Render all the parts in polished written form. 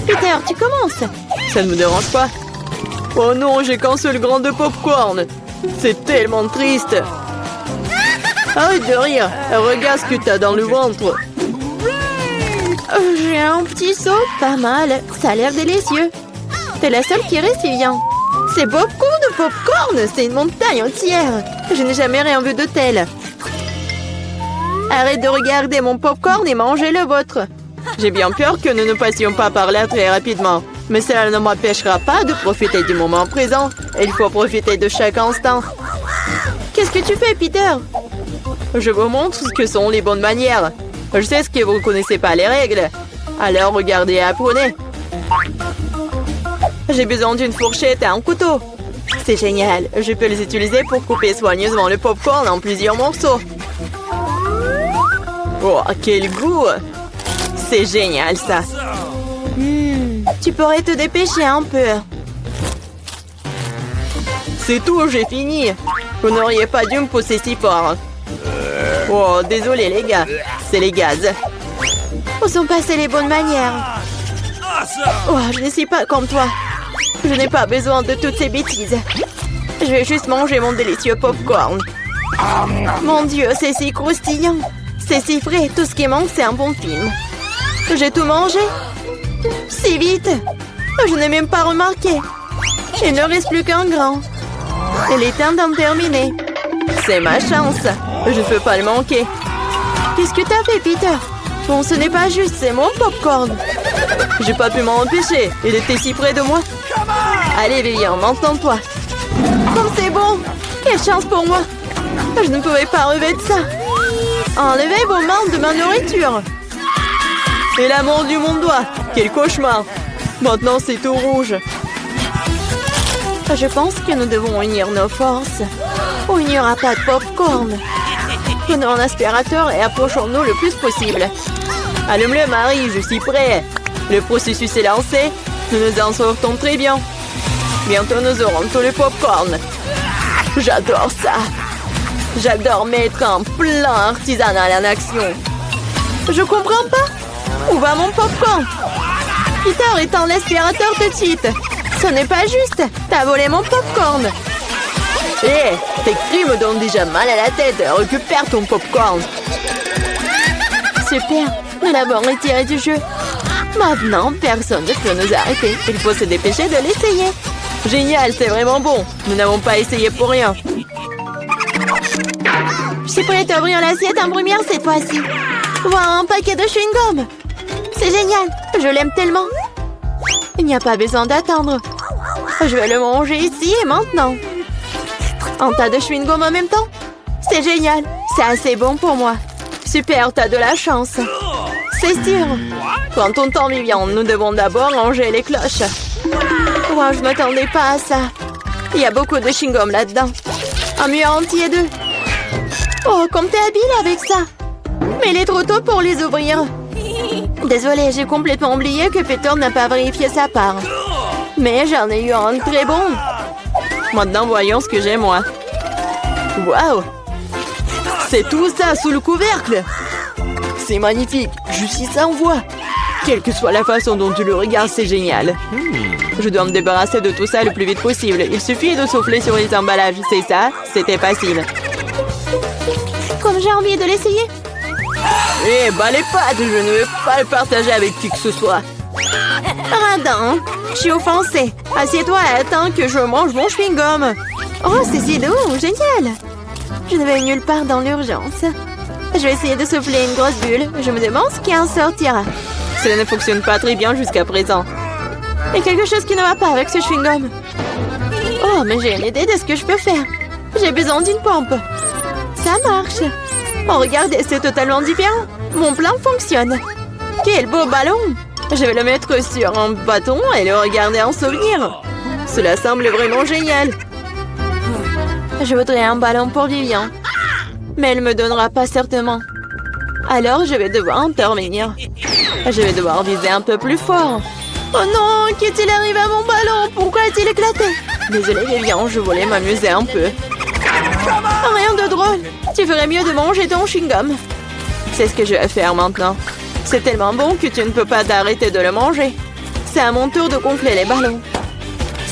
Peter, tu commences. Ça ne me dérange pas. Oh non, j'ai qu'un seul grain de popcorn. C'est tellement triste. Arrête de rire. Regarde ce que t'as dans le ventre. J'ai un petit seau, pas mal. Ça a l'air délicieux. T'es la seule qui reste, Vivian. C'est beaucoup de popcorn. C'est une montagne entière. Je n'ai jamais rien vu de tel. Arrête de regarder mon popcorn et mangez le vôtre. J'ai bien peur que nous ne passions pas par là très rapidement. Mais cela ne m'empêchera pas de profiter du moment présent. Il faut profiter de chaque instant. Qu'est-ce que tu fais, Peter? Je vous montre ce que sont les bonnes manières. Je sais ce que vous ne connaissez pas les règles. Alors regardez et apprenez. J'ai besoin d'une fourchette et un couteau. C'est génial. Je peux les utiliser pour couper soigneusement le popcorn en plusieurs morceaux. Oh, quel goût! C'est génial, ça. Tu pourrais te dépêcher un peu. C'est tout, j'ai fini. Vous n'auriez pas dû me pousser si fort. Oh, désolé les gars. C'est les gaz. Où sont passées les bonnes manières? Oh, je ne suis pas comme toi. Je n'ai pas besoin de toutes ces bêtises. Je vais juste manger mon délicieux popcorn. Mon Dieu, c'est si croustillant. C'est si frais. Tout ce qui manque, c'est un bon film. J'ai tout mangé. Si vite. Je n'ai même pas remarqué. Il ne reste plus qu'un grain. Il est temps d'en terminer. C'est ma chance. Je ne peux pas le manquer. Qu'est-ce que t'as fait, Peter? Bon, ce n'est pas juste, c'est mon popcorn. J'ai pas pu m'en empêcher. Il était si près de moi. Allez, Vivian, maintenant-toi. Comme c'est bon. Quelle chance pour moi. Je ne pouvais pas relever de ça. Enlevez vos mains de ma nourriture. Et la main du mon doigt. Quel cauchemar. Maintenant, c'est tout rouge. Je pense que nous devons unir nos forces. Ou il n'y aura pas de popcorn. Prenons un aspirateur et approchons-nous le plus possible. Allume-le, Marie, je suis prêt. Le processus est lancé. Nous nous en sortons très bien. Bientôt, nous aurons tout le popcorn. J'adore ça. J'adore mettre un plan artisanal en action. Je comprends pas. Où va mon popcorn? Peter, éteins l'aspirateur tout de suite. Ce n'est pas juste. T'as volé mon popcorn. Hé, tes cris me donnent déjà mal à la tête. Récupère ton popcorn. Super. Nous l'avons retiré du jeu. Maintenant, personne ne peut nous arrêter. Il faut se dépêcher de l'essayer. Génial, c'est vraiment bon. Nous n'avons pas essayé pour rien. Je suis prête à ouvrir l'assiette en première cette fois-ci. Voilà un paquet de chewing-gum. C'est génial. Je l'aime tellement. Il n'y a pas besoin d'attendre. Je vais le manger ici et maintenant. Un tas de chewing-gum en même temps. C'est génial. C'est assez bon pour moi. Super, t'as de la chance. C'est sûr. Prends ton temps, Vivian. Nous devons d'abord ranger les cloches. Wow, je m'attendais pas à ça. Il y a beaucoup de chewing-gum là-dedans. Un mur entier d'eux. Oh, comme t'es habile avec ça. Mais il est trop tôt pour les ouvrir. Désolée, j'ai complètement oublié que Peter n'a pas vérifié sa part. Mais j'en ai eu un très bon. Maintenant, voyons ce que j'ai, moi. Waouh! C'est tout ça sous le couvercle! C'est magnifique! Je suis sans voix! Quelle que soit la façon dont tu le regardes, c'est génial! Je dois me débarrasser de tout ça le plus vite possible. Il suffit de souffler sur les emballages. C'est ça? C'était facile. Comme j'ai envie de l'essayer. Eh, bah les pattes! Je ne vais pas le partager avec qui que ce soit. Radin, je suis offensée. Assieds-toi et attends que je mange mon chewing-gum. Oh, c'est si doux, génial. Je ne vais nulle part dans l'urgence. Je vais essayer de souffler une grosse bulle. Je me demande ce qui en sortira. Cela ne fonctionne pas très bien jusqu'à présent. Il y a quelque chose qui ne va pas avec ce chewing-gum. Oh, mais j'ai une idée de ce que je peux faire. J'ai besoin d'une pompe. Ça marche. Oh, regardez, c'est totalement différent. Mon plan fonctionne. Quel beau ballon. Je vais le mettre sur un bâton et le regarder en souvenir. Cela semble vraiment génial. Je voudrais un ballon pour Vivian. Mais elle ne me donnera pas certainement. Alors, je vais devoir intervenir. Je vais devoir viser un peu plus fort. Oh non, qu'est-il arrivé à mon ballon? Pourquoi a-t-il éclaté? Désolée, Vivian, je voulais m'amuser un peu. Rien de drôle. Tu ferais mieux de manger ton chewing-gum. C'est ce que je vais faire maintenant. C'est tellement bon que tu ne peux pas t'arrêter de le manger. C'est à mon tour de gonfler les ballons.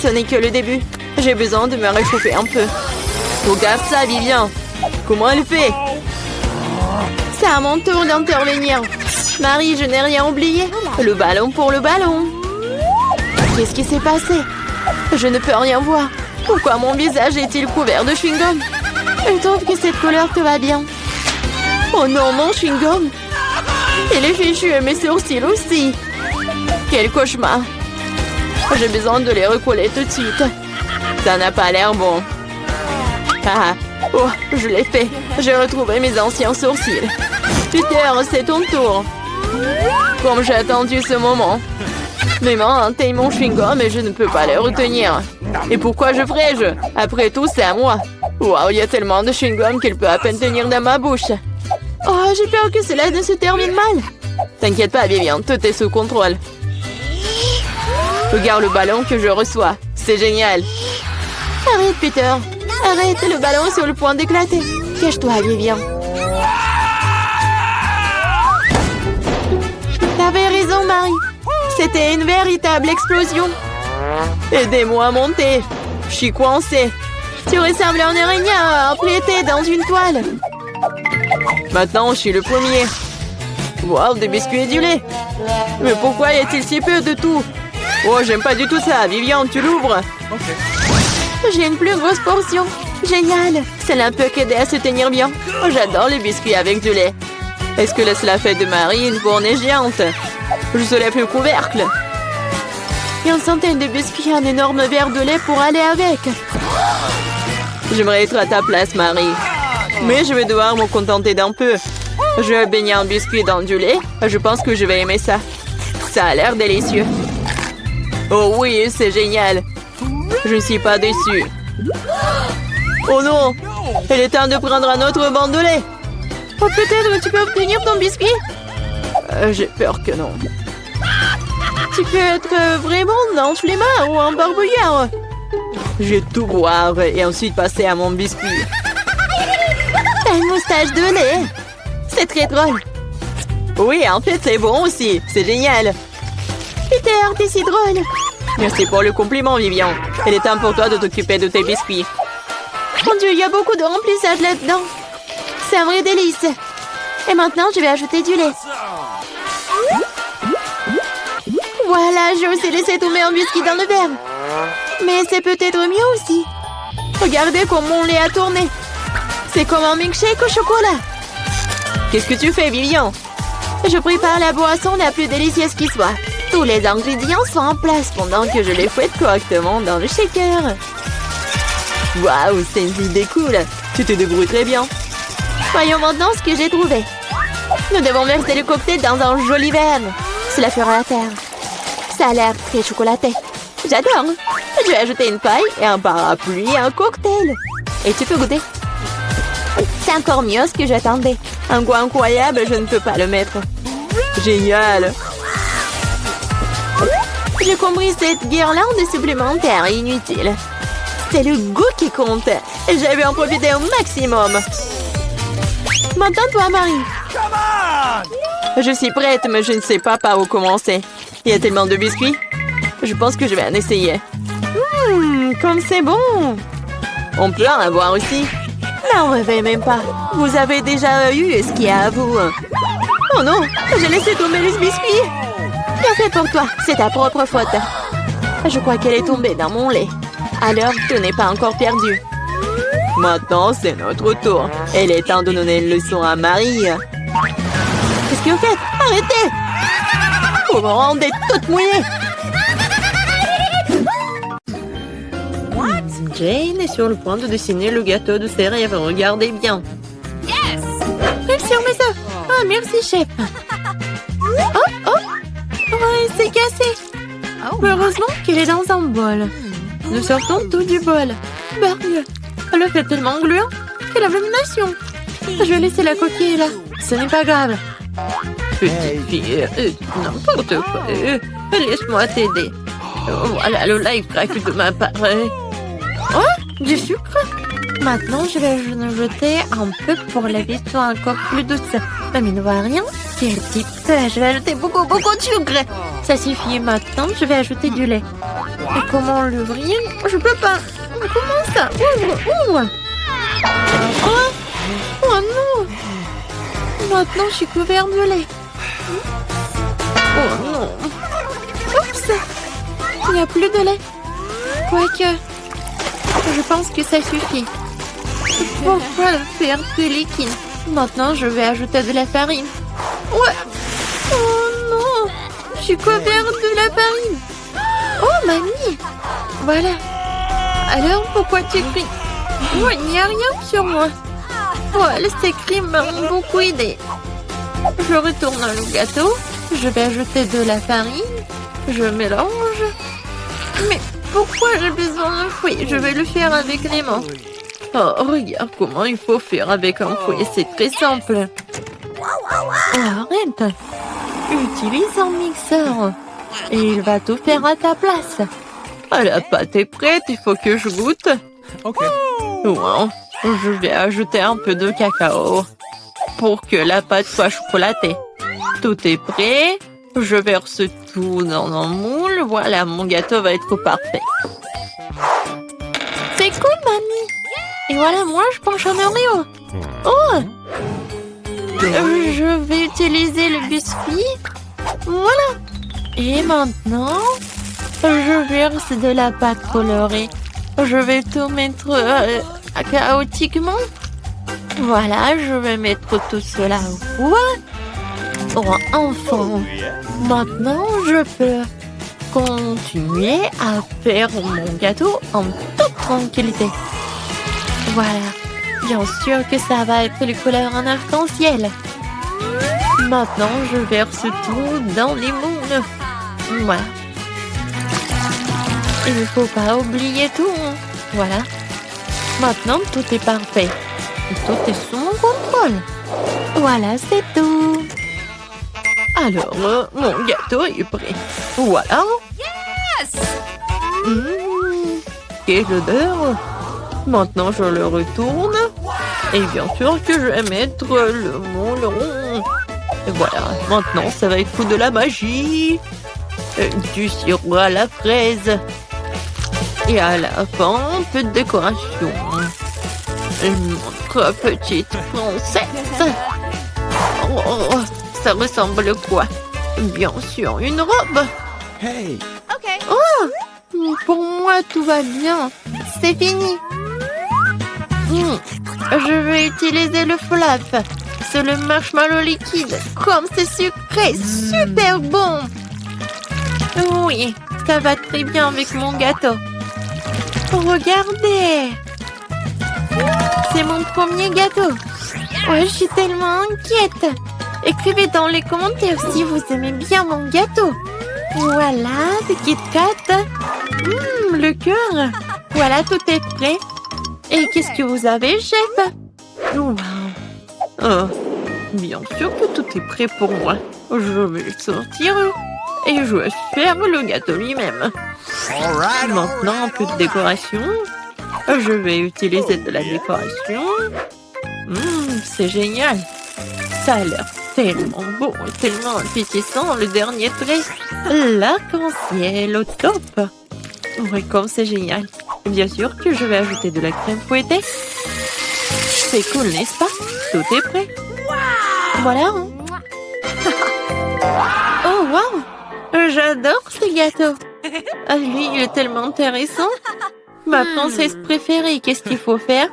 Ce n'est que le début. J'ai besoin de me réchauffer un peu. Regarde ça, Vivian. Comment elle fait? C'est à mon tour d'intervenir. Marie, je n'ai rien oublié. Le ballon pour le ballon. Qu'est-ce qui s'est passé? Je ne peux rien voir. Pourquoi mon visage est-il couvert de chewing-gum? Je trouve que cette couleur te va bien. Oh non, mon chewing-gum! Il est fichu et mes sourcils aussi. Quel cauchemar. J'ai besoin de les recoller tout de suite. Ça n'a pas l'air bon. Ah, oh, je l'ai fait. J'ai retrouvé mes anciens sourcils. Peter, c'est ton tour. Comme j'ai attendu ce moment. Mes mains atteignent mon chewing-gum et je ne peux pas les retenir. Et pourquoi je ferais-je? Après tout, c'est à moi. Waouh, il y a tellement de chewing-gum qu'il peut à peine tenir dans ma bouche. Oh, j'ai peur que cela ne se termine mal. T'inquiète pas, Vivian, tout est sous contrôle. Regarde le ballon que je reçois. C'est génial. Arrête, Peter. Arrête, le ballon est sur le point d'éclater. Cache-toi, Vivian. T'avais raison, Marie. C'était une véritable explosion. Aidez-moi à monter. Je suis coincée. Tu ressembles à un araignée emplété dans une toile. Maintenant, je suis le premier. Wow, des biscuits et du lait. Mais pourquoi y a-t-il si peu de tout? Oh, j'aime pas du tout ça. Vivian, tu l'ouvres? J'ai une plus grosse portion. Génial. Cela peut qu'aider à se tenir bien. Oh, j'adore les biscuits avec du lait. Est-ce que cela fait de Marie une fournée géante? Je soulève le couvercle. Et une centaine de biscuits et un énorme verre de lait pour aller avec. J'aimerais être à ta place, Marie. Mais je vais devoir me contenter d'un peu. Je vais baigner un biscuit dans du lait. Je pense que je vais aimer ça. Ça a l'air délicieux. Oh oui, c'est génial. Je ne suis pas déçue. Oh non! Il est temps de prendre un autre banc de lait. Oh, peut-être tu peux obtenir ton biscuit? J'ai peur que non. Tu peux être vraiment un flemmard ou un barbouillard. Je vais tout boire et ensuite passer à mon biscuit. T'as une moustache de lait. C'est très drôle. Oui, en fait, c'est bon aussi. C'est génial. Peter, t'es si drôle. Merci pour le compliment, Vivian. Il est temps pour toi de t'occuper de tes biscuits. Mon Dieu, il y a beaucoup de remplissage là-dedans. C'est un vrai délice. Et maintenant, je vais ajouter du lait. Voilà, j'ai aussi laissé tomber un biscuit dans le verre. Mais c'est peut-être mieux aussi. Regardez comment mon lait a tourné. C'est comme un milkshake au chocolat. Qu'est-ce que tu fais, Vivian? Je prépare la boisson la plus délicieuse qui soit. Tous les ingrédients sont en place pendant que je les fouette correctement dans le shaker. Waouh, c'est une idée cool. Tu te débrouilles très bien. Voyons maintenant ce que j'ai trouvé. Nous devons verser le cocktail dans un joli verre. Cela fera l'affaire. Ça a l'air très chocolaté. J'adore. Je vais ajouter une paille et un parapluie et un cocktail. Et tu peux goûter. C'est encore mieux ce que j'attendais. Un goût incroyable, je ne peux pas le mettre. Génial. J'ai compris cette guirlande supplémentaire inutile. C'est le goût qui compte. Et je vais en profiter au maximum. Maintenant, toi, Marie. Je suis prête, mais je ne sais pas par où commencer. Il y a tellement de biscuits. Je pense que je vais en essayer. Comme c'est bon. On peut en avoir aussi. N'en rêvez même pas. Vous avez déjà eu ce qu'il y a à vous. Oh non, j'ai laissé tomber les biscuits. Bien fait pour toi, c'est ta propre faute. Je crois qu'elle est tombée dans mon lait. Alors, tout n'est pas encore perdu. Maintenant, c'est notre tour. Il est temps de donner une leçon à Marie. Qu'est-ce que vous faites? Arrêtez! Vous me rendez toute mouillée. Jane est sur le point de dessiner le gâteau de ses rêves. Regardez bien. Yes! Sur mes œufs. Ah, merci, chef. Oh! Ouais, c'est cassé. Heureusement qu'il est dans un bol. Nous sortons tout du bol. Bargue. Le fait tellement gluant. Quelle abomination. Je vais laisser la coquille là. Ce n'est pas grave. Petite fille, n'importe quoi. Laisse-moi t'aider. Voilà le life crack de ma part. Oh, du sucre. Maintenant, je vais en jeter un peu pour la vie soit encore plus douce. Mamie ne voit rien. Quel type. Je vais ajouter beaucoup de sucre. Ça suffit. Maintenant, je vais ajouter du lait. Et comment l'ouvrir? Je peux pas. Comment ça? Ouvre. Oh non. Maintenant, je suis couvert de lait. Oh non. Oups. Il n'y a plus de lait. Quoique, je pense que ça suffit. Pourquoi le faire plus liquide? Maintenant, je vais ajouter de la farine. Ouais. Oh non. Je suis couvert de la farine. Oh, mamie. Voilà. Alors, pourquoi tu cries? Oh, il n'y a rien sur moi. Ouais, ces cris m'ont beaucoup aidé. Je retourne le gâteau. Je vais ajouter de la farine. Je mélange. Mais pourquoi j'ai besoin d'un fouet? Je vais le faire avec les mains. Oh, regarde comment il faut faire avec un fouet. C'est très simple. Oh, arrête. Utilise un mixeur. Et il va tout faire à ta place. Ah, la pâte est prête. Il faut que je goûte. Ok. Wow. Je vais ajouter un peu de cacao pour que la pâte soit chocolatée. Tout est prêt. Je verse tout dans un moule. Voilà, mon gâteau va être parfait. C'est cool, mamie. Et voilà, moi, je penche un Oreo. Oh! Je vais utiliser le biscuit. Voilà. Et maintenant, je verse de la pâte colorée. Je vais tout mettre chaotiquement. Voilà, je vais mettre tout cela au four. Oh, enfin. Maintenant, je peux continuer à faire mon gâteau en toute tranquillité. Voilà. Bien sûr que ça va être les couleurs en arc-en-ciel. Maintenant, je verse tout dans les moules. Voilà. Il ne faut pas oublier tout. Voilà. Maintenant, tout est parfait. Tout est sous mon contrôle. Voilà, c'est tout. Alors, mon gâteau est prêt. Voilà. Yes! Quelle odeur! Maintenant, je le retourne. Et bien sûr que je vais mettre le moule rond. Et voilà. Maintenant, ça va être de la magie. Du sirop à la fraise. Et à la fin, un peu de décoration. Notre petite princesse. Oh, ça ressemble à quoi? Bien sûr, une robe. Hey. Oh, pour moi, tout va bien. C'est fini. Je vais utiliser le flap. C'est le marshmallow liquide. Comme c'est sucré, super bon. Oui, ça va très bien avec mon gâteau. Regardez. C'est mon premier gâteau. Ouais, je suis tellement inquiète. Écrivez dans les commentaires si vous aimez bien mon gâteau. Voilà, de Kit Kat. Le cœur. Voilà, tout est prêt. Et qu'est-ce que vous avez, chef? Wow. Oh, bien sûr que tout est prêt pour moi. Je vais le sortir et je vais faire le gâteau lui-même. Maintenant, un peu de décoration. Je vais utiliser de la décoration. C'est génial. Ça a l'air tellement beau et tellement appétissant. Le dernier trait, l'arc-en-ciel au top. Oui, comme c'est génial. Et bien sûr que je vais ajouter de la crème fouettée. C'est cool, n'est-ce pas? Tout est prêt. Voilà. Oh, wow. J'adore ce gâteau. Ah, lui, il est tellement intéressant. Ma princesse préférée, qu'est-ce qu'il faut faire?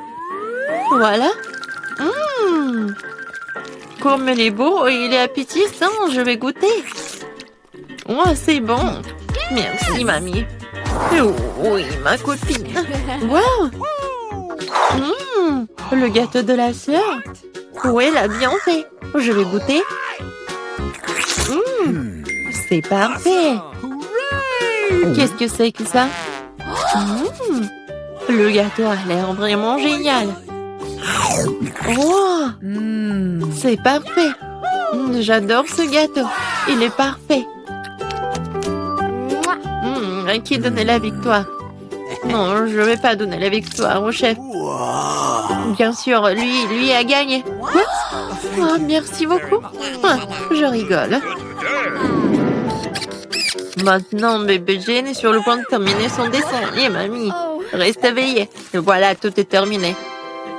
Voilà. Comme il est beau et il est appétissant, je vais goûter. Oh, c'est bon. Merci, mamie. Oui, ma copine. Wow. Le gâteau de la sœur. Oui, elle a bien fait. Je vais goûter. C'est parfait. Qu'est-ce que c'est que ça? Le gâteau a l'air vraiment génial. Oh, c'est parfait. J'adore ce gâteau. Il est parfait. Qui donnait la victoire? Non, je vais pas donner la victoire au chef. Bien sûr, lui a gagné. Quoi? Oh, merci beaucoup. Ah, je rigole. Maintenant, bébé Jane est sur le point de terminer son dessin. Et mamie, reste éveillée. Et voilà, tout est terminé.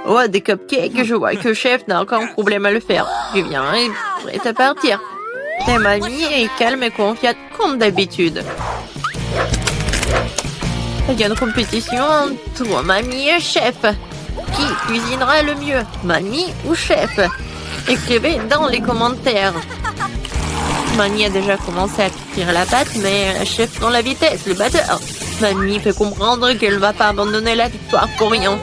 Oh, des cupcakes. Je vois que le chef n'a aucun problème à le faire. Je viens et prête à partir. Et mamie est calme et confiante comme d'habitude. Il y a une compétition entre mamie et chef. Qui cuisinera le mieux, mamie ou chef? Écrivez dans les commentaires. Mamie a déjà commencé à cuire la pâte, mais chef prend la vitesse, le batteur. Mamie fait comprendre qu'elle ne va pas abandonner la victoire pour rien.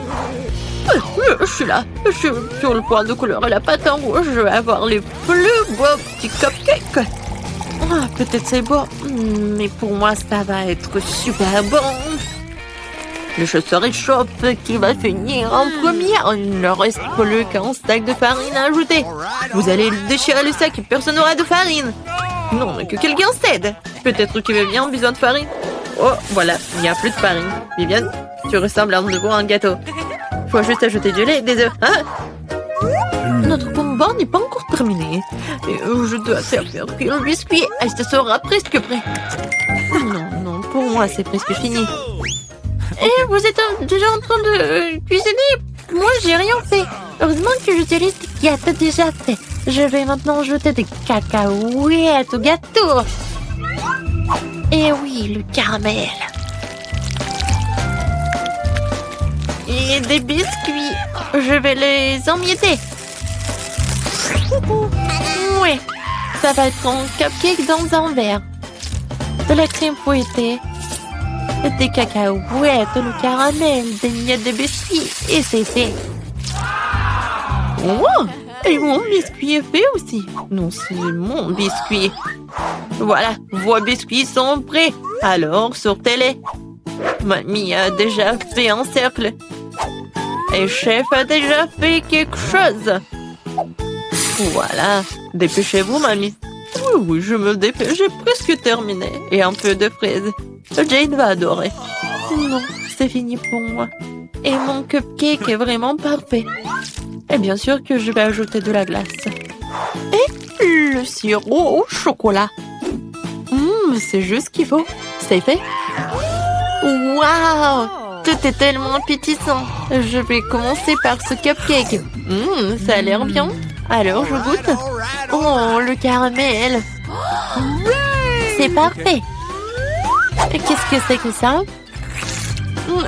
Je suis là. Je suis sur le point de colorer la pâte en rouge. Je vais avoir les plus beaux petits cupcakes. Ah, peut-être c'est beau, mais pour moi, ça va être super bon. Le chasseur échoppe qui va finir en premier. Il ne reste plus qu'un sac de farine à ajouter. Vous allez déchirer le sac et personne n'aura de farine. Non, mais que quelqu'un cède. Peut-être que Viviane a besoin de farine. Oh, voilà, il n'y a plus de farine. Viviane, tu ressembles à un gâteau. Faut juste ajouter du lait et des œufs. Hein? Notre combat n'est pas encore terminé. Et je dois servir le biscuit. Elle se sera presque prêt. Non, pour moi, c'est presque fini. Et vous êtes déjà en train de cuisiner? Moi, j'ai rien fait. Heureusement que j'utilise des gâteaux déjà faits. Je vais maintenant ajouter des cacahuètes au gâteau. Et oui, le caramel. Et des biscuits. Je vais les emietter. Ouais, ça va être un cupcake dans un verre. De la crème fouettée. Des cacahuètes, le caramel, des miettes de biscuits. Et c'est fait. Oh! Et mon biscuit est fait aussi. Non, c'est mon biscuit. Voilà, vos biscuits sont prêts. Alors, sortez-les. Mamie a déjà fait un cercle. Et chef a déjà fait quelque chose. Voilà. Dépêchez-vous, mamie. Oui, je me dépêche. J'ai presque terminé. Et un peu de fraises. Jane va adorer. Non, c'est fini pour moi. Et mon cupcake est vraiment parfait. Et bien sûr que je vais ajouter de la glace. Et le sirop au chocolat. C'est juste ce qu'il faut. C'est fait. Waouh! Tout est tellement appétissant. Je vais commencer par ce cupcake. Ça a l'air bien. Alors, je goûte. Oh, le caramel. C'est parfait. Qu'est-ce que c'est que ça?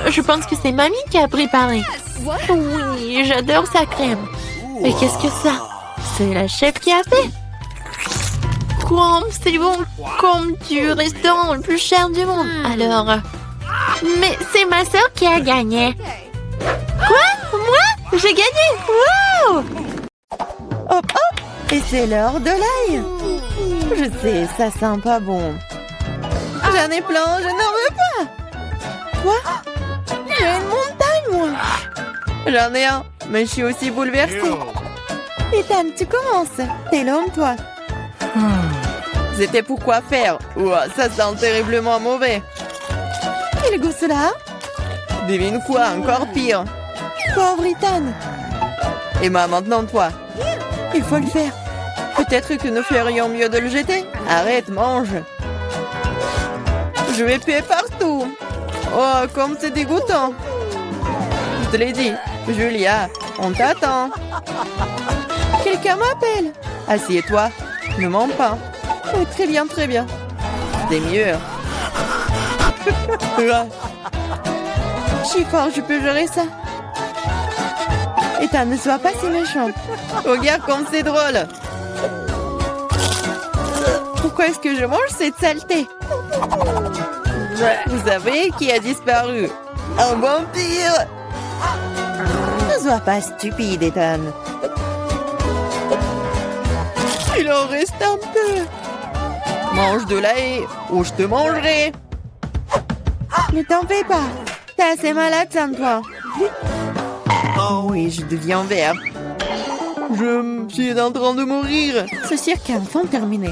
Je pense que c'est mamie qui a préparé. Oui, j'adore sa crème. Mais qu'est-ce que ça? C'est la chef qui a fait. Quoi? C'est bon comme du restaurant le plus cher du monde. Alors... Mais c'est ma sœur qui a gagné. Quoi? Moi? J'ai gagné? Wow! Hop, hop! Et c'est l'heure de l'ail. Je sais, ça sent pas bon. J'en ai plein, je n'en veux pas. Quoi? J'ai une montagne, moi. J'en ai un, mais je suis aussi bouleversée. Ethan, tu commences. T'es l'homme, toi. C'était pour quoi faire? Ouah, ça sent terriblement mauvais. Quel goût cela? Devine quoi, encore pire. Pauvre Ethan. Emma, maintenant toi. Il faut le faire. Peut-être que nous ferions mieux de le jeter. Arrête, mange. Je vais puer partout. Oh, comme c'est dégoûtant. Je te l'ai dit. Julia, on t'attend. Quelqu'un m'appelle. Assieds-toi. Ne mens pas. Oh, très bien, très bien. C'est mieux. Chiffon, je peux gérer ça. Ethan, ne sois pas si méchante. Regarde comme c'est drôle. Pourquoi est-ce que je mange cette saleté? Vous savez qui a disparu? Un vampire. Ne sois pas stupide, Ethan. Il en reste un peu. Mange de l'ail ou je te mangerai. Ne t'en fais pas. T'es assez malade sans toi. Oh oui, je deviens vert. Je suis en train de mourir. Ce cirque est enfin terminé.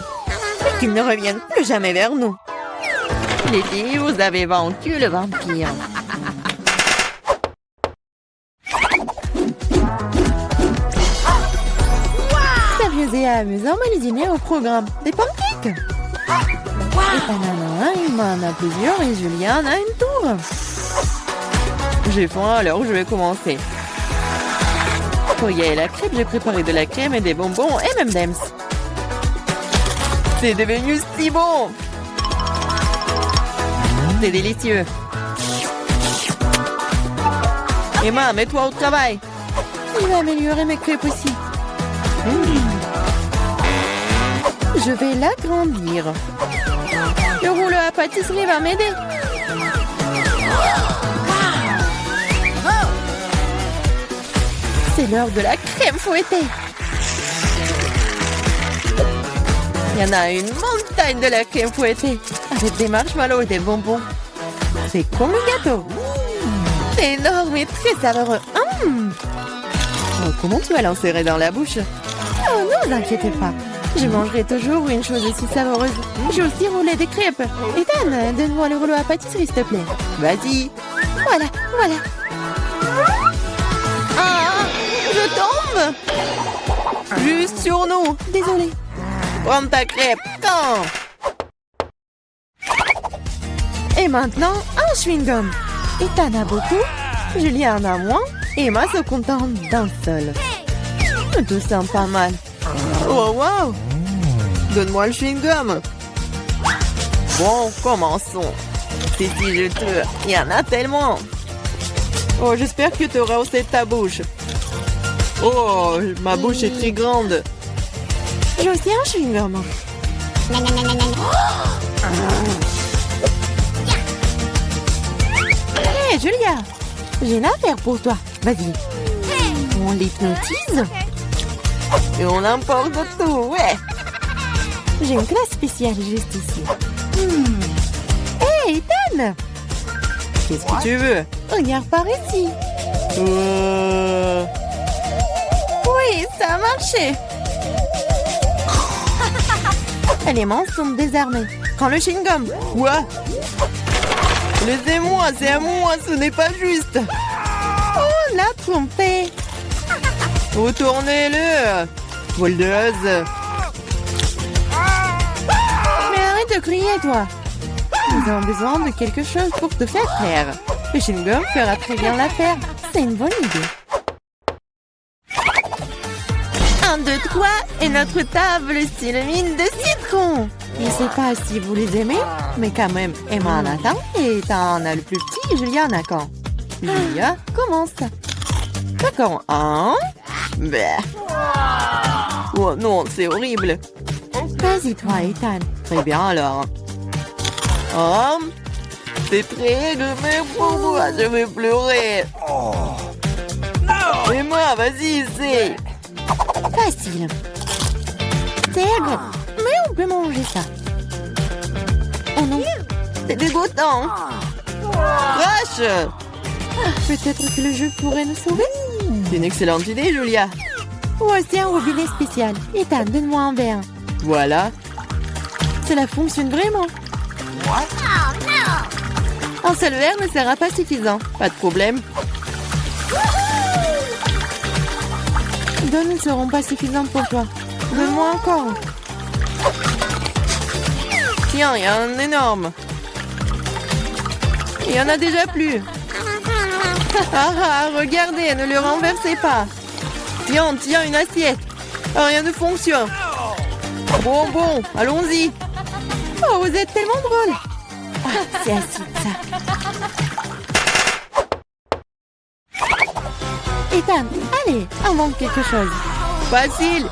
Qu'ils ne reviennent plus jamais vers nous. Les filles, vous avez vaincu le vampire. et amusant, mais le dîner au programme. Des pancakes. Ethan en a un, Emma en a plusieurs et Julien en a une tour. J'ai faim, alors je vais commencer. Pour y aller la crêpe, j'ai préparé de la crème et des bonbons et M&M's. C'est devenu si bon! C'est délicieux. Emma, mets-toi au travail. Il va améliorer mes crêpes aussi. Je vais l'agrandir. Le rouleau à pâtisserie va m'aider. C'est l'heure de la crème fouettée. Il y en a une montagne de la crème fouettée avec des marshmallows et des bonbons. C'est comme le gâteau. C'est énorme et très savoureux. Oh, comment tu vas l'insérer dans la bouche? Oh, ne vous inquiétez pas. Je mangerai toujours une chose aussi savoureuse. J'ai aussi roulé des crêpes. Ethan, donne-moi le rouleau à pâtisserie, s'il te plaît. Vas-y. Voilà, voilà. Ah, je tombe. Juste sur nous. Désolée. Prends ta crêpe. Quand? Et maintenant, un chewing-gum. Ethan a beaucoup, Julien en a moins, et Emma se contente d'un seul. Tout semble pas mal. Oh, wow! Donne-moi le chewing-gum. Bon, commençons. C'est si juteux. Il y en a tellement. Oh, j'espère que tu auras aussi ta bouche. Oh, ma bouche est très grande. J'ai aussi un chewing-gum. Hé, Julia, j'ai une affaire pour toi. Vas-y. On l'hypnotise et on emporte tout, ouais. J'ai une classe spéciale juste ici. Hé, Ethan! Qu'est-ce que tu veux? Regarde par ici. Oui, ça a marché. Les mains sont désarmées. Prends le chewing-gum. Quoi? Laissez-moi, c'est à moi, ce n'est pas juste. Oh, la trompée. Retournez-le. Voleuse. Mais arrête de crier, toi. Nous avons besoin de quelque chose pour te faire taire. Le chewing-gum fera très bien l'affaire. C'est une bonne idée. 1, 2, 3 et notre table s'illumine de citron. Je ne sais pas si vous les aimez, mais quand même, Emma en a tant et t'en as le plus petit, Julia en a quand. Julia, commence. D'accord, 1. Bah. Oh non, c'est horrible. Vas-y toi, Ethan. Très bien alors. Oh, c'est très mais pour moi, je vais pleurer. Emma, vas-y, essaie. Facile. C'est aigre, mais on peut manger ça. Oh non, c'est dégoûtant. Crash. Peut-être que le jeu pourrait nous sauver. C'est une excellente idée, Julia. Voici un robinet spécial. Ethan, donne-moi un verre. Voilà. Cela fonctionne vraiment. Un seul verre ne sera pas suffisant. Pas de problème. Deux ne seront pas suffisantes pour toi. Donne-moi encore. Tiens, il y a un énorme. Il y en a déjà plus. Ah, regardez, ne le renversez pas. Tiens, une assiette. Ah, rien ne fonctionne. Bon, allons-y. Oh, vous êtes tellement drôle. Ah, c'est acide, ça. Ethan, allez, invente quelque chose. Facile.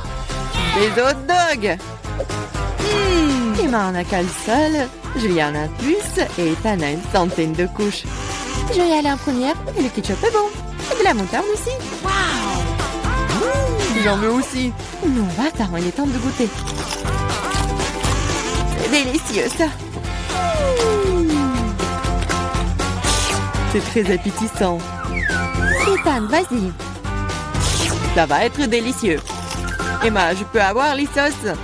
Des hot dogs. Emma en a qu'un seul, Julia en a plus et Ethan a une centaine de couches. Je vais aller en première et le ketchup est bon. Et de la moutarde aussi. J'en veux aussi. Non, attends, il est temps de goûter. C'est délicieux ça. C'est très appétissant. Ethan, vas-y. Ça va être délicieux. Emma, je peux avoir les sauces?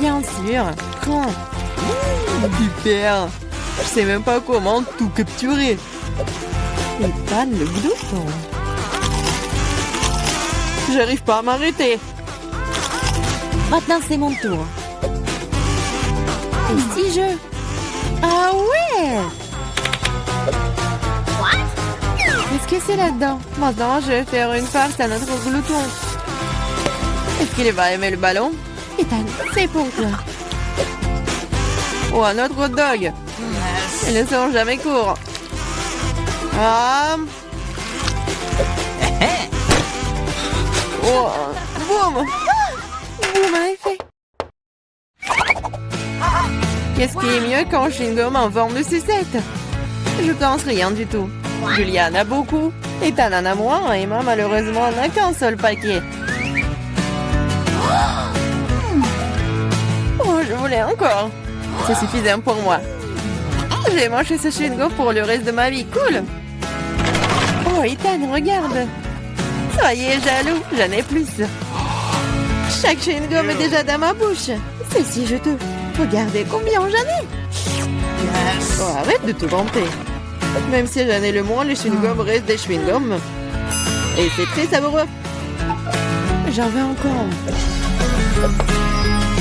Bien sûr. Prends. Super. Je sais même pas comment tout capturer. Ethan, le glouton. J'arrive pas à m'arrêter. Maintenant, c'est mon tour. Et si je... Ah ouais! Qu'est-ce que c'est là-dedans? Maintenant, je vais faire une farce à notre glouton. Est-ce qu'il va aimer le ballon? Ethan, c'est pour toi. Oh, un autre hot dog. Ils ne sont jamais courts. Ah. Oh, boum. Boum, en effet. Qu'est-ce qui est mieux qu'un chewing-gum en forme de sucette? Je pense rien du tout. Julia en a beaucoup, Ethan en a moins, et moi, malheureusement, n'a qu'un seul paquet. Oh, je voulais encore. C'est suffisant pour moi. J'ai mangé ce chewing-gum pour le reste de ma vie. Cool. Oh, Ethan, regarde. Soyez jaloux, j'en ai plus. Chaque chewing-gum est déjà dans ma bouche. C'est si juteux. Regardez combien j'en ai. Oh, arrête de te vanter. Même si j'en ai le moins, les chewing-gums restent des chewing-gums. Et c'est très savoureux. J'en veux encore.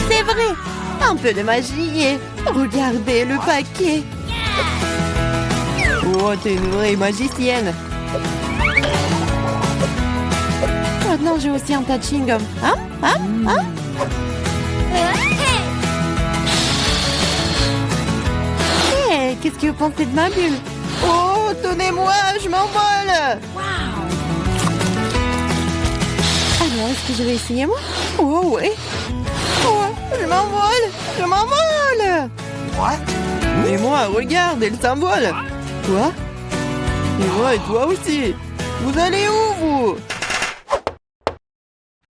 C'est vrai. Un peu de magie et... Regardez le paquet. Oh, t'es une vraie magicienne. Maintenant, j'ai aussi un tas de chewing-gum. Hein? Hey, qu'est-ce que vous pensez de ma bulle? Oh, tenez-moi, je m'envole. Alors, est-ce que je vais essayer, moi? Oh, oui. Oh, je m'envole. Mais moi, regarde, elle s'envole. Quoi? Et moi, et toi aussi. Vous allez où, vous?